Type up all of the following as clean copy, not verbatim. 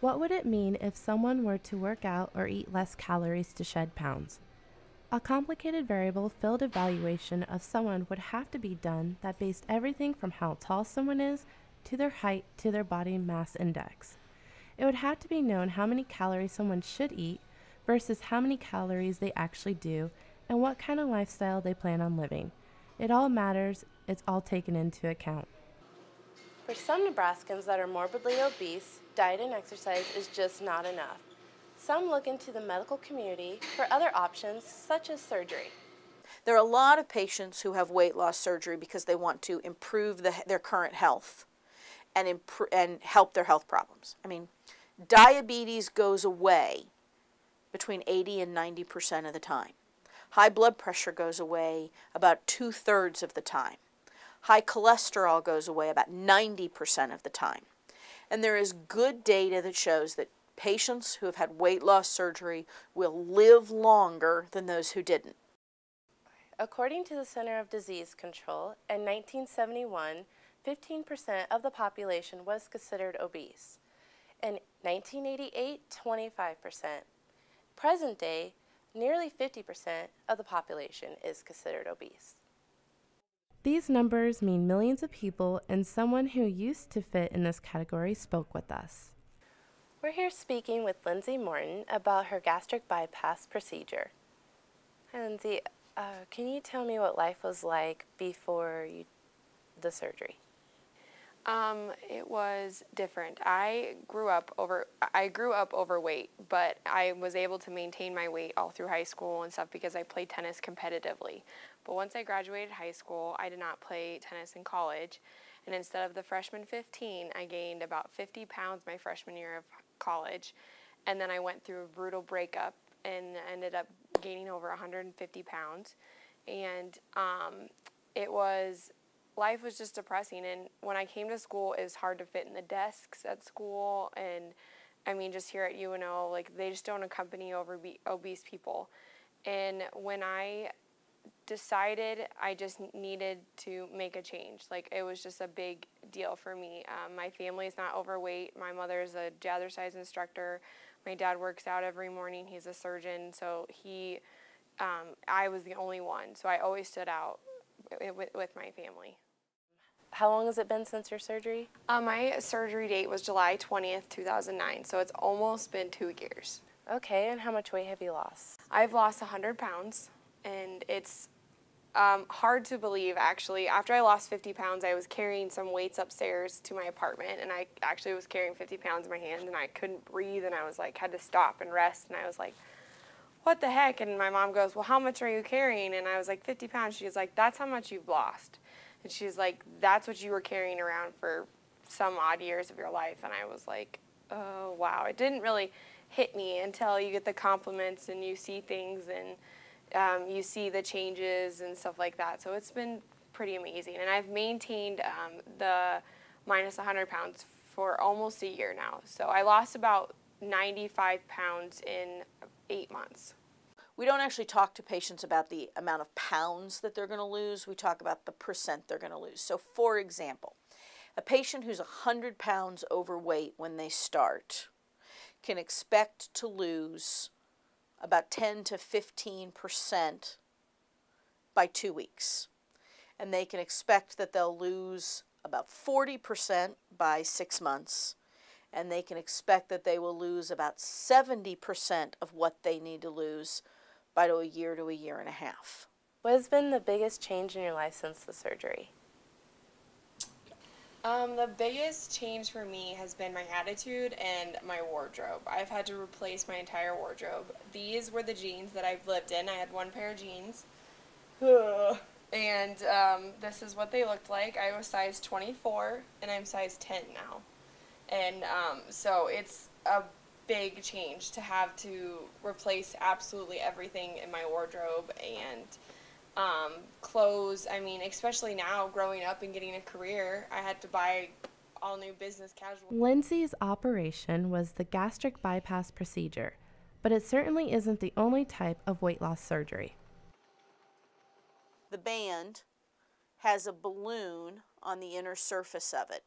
What would it mean if someone were to work out or eat less calories to shed pounds? A complicated variable field evaluation of someone would have to be done that based everything from how tall someone is to their height to their body mass index. It would have to be known how many calories someone should eat versus how many calories they actually do and what kind of lifestyle they plan on living. It all matters, it's all taken into account. For some Nebraskans that are morbidly obese, diet and exercise is just not enough. Some look into the medical community for other options such as surgery. There are a lot of patients who have weight loss surgery because they want to improve their current health and help their health problems. I mean, diabetes goes away between 80 and 90% of the time. High blood pressure goes away about 2/3 of the time. High cholesterol goes away about 90% of the time. And there is good data that shows that patients who have had weight loss surgery will live longer than those who didn't. According to the Center of Disease Control, in 1971, 15% of the population was considered obese. In 1988, 25%. Present day, nearly 50% of the population is considered obese. These numbers mean millions of people, and someone who used to fit in this category spoke with us. We're here speaking with Lindsay Morton about her gastric bypass procedure. Hi, Lindsay. Can you tell me what life was like before the surgery? It was different. I grew up overweight, but I was able to maintain my weight all through high school and stuff because I played tennis competitively. But once I graduated high school, I did not play tennis in college, and instead of the freshman 15, I gained about 50 pounds my freshman year of college, and then I went through a brutal breakup and ended up gaining over 150 pounds, and life was just depressing. And when I came to school, it was hard to fit in the desks at school, and I mean, just here at UNO, like, they just don't accompany obese people. And when I decided I just needed to make a change, like, it was just a big deal for me. My family is not overweight. My mother is a jazzercise instructor. My dad works out every morning. He's a surgeon, so I was the only one, so I always stood out with my family. How long has it been since your surgery? My surgery date was July 20th, 2009, so it's almost been 2 years. Okay, and how much weight have you lost? I've lost 100 pounds, and it's hard to believe, actually. After I lost 50 pounds, I was carrying some weights upstairs to my apartment, and I actually was carrying 50 pounds in my hand, and I couldn't breathe, and I was like, had to stop and rest, and I was like, what the heck? And my mom goes, well, how much are you carrying? And I was like, 50 pounds. She was like, that's how much you've lost. And she's like, that's what you were carrying around for some odd years of your life. And I was like, oh, wow. It didn't really hit me until you get the compliments and you see things and you see the changes and stuff like that. So it's been pretty amazing. And I've maintained the minus 100 pounds for almost a year now. So I lost about 95 pounds in 8 months. We don't actually talk to patients about the amount of pounds that they're going to lose. We talk about the percent they're going to lose. So, for example, a patient who's 100 pounds overweight when they start can expect to lose about 10 to 15% by 2 weeks. And they can expect that they'll lose about 40% by 6 months. And they can expect that they will lose about 70% of what they need to lose by a year to a year and a half. What has been the biggest change in your life since the surgery? The biggest change for me has been my attitude and my wardrobe. I've had to replace my entire wardrobe. These were the jeans that I've lived in. I had one pair of jeans. And this is what they looked like. I was size 24, and I'm size 10 now. And so it's a big change to have to replace absolutely everything in my wardrobe and clothes. I mean, especially now, growing up and getting a career, I had to buy all new business casual. Lindsay's operation was the gastric bypass procedure, but it certainly isn't the only type of weight loss surgery. The band has a balloon on the inner surface of it.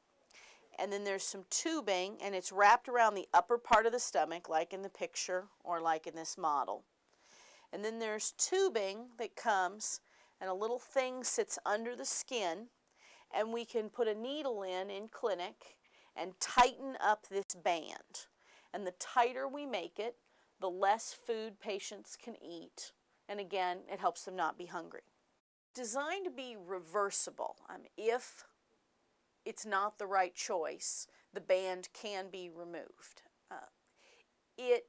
and then there's some tubing, and it's wrapped around the upper part of the stomach, like in the picture or like in this model. And then there's tubing that comes, and a little thing sits under the skin, and we can put a needle in clinic and tighten up this band. And the tighter we make it, the less food patients can eat. And again, it helps them not be hungry. Designed to be reversible. If it's not the right choice, the band can be removed. It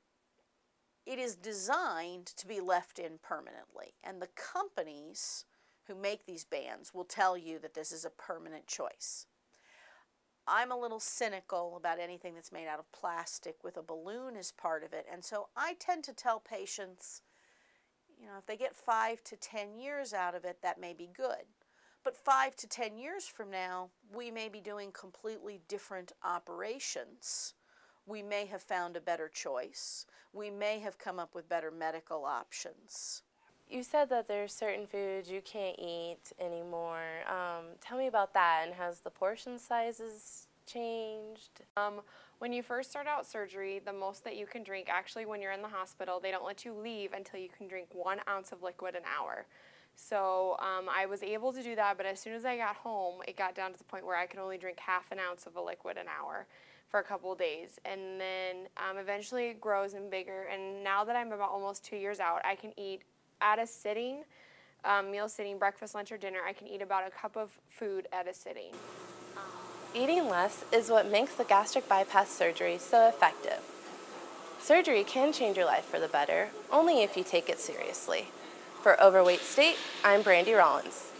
is designed to be left in permanently, and the companies who make these bands will tell you that this is a permanent choice. I'm a little cynical about anything that's made out of plastic with a balloon as part of it, and so I tend to tell patients, if they get 5 to 10 years out of it, that may be good. But 5 to 10 years from now, we may be doing completely different operations. We may have found a better choice. We may have come up with better medical options. You said that there's certain foods you can't eat anymore. Tell me about that, and has the portion sizes changed? When you first start out surgery, the most that you can drink, actually when you're in the hospital, they don't let you leave until you can drink 1 ounce of liquid an hour. So I was able to do that, but as soon as I got home, it got down to the point where I could only drink ½ an ounce of a liquid an hour for a couple of days. And then eventually it grows and bigger, and now that I'm about almost 2 years out, I can eat at a sitting, meal sitting, breakfast, lunch, or dinner, I can eat about a cup of food at a sitting. Eating less is what makes the gastric bypass surgery so effective. Surgery can change your life for the better, only if you take it seriously. For Overweight State, I'm Brandi Rollins.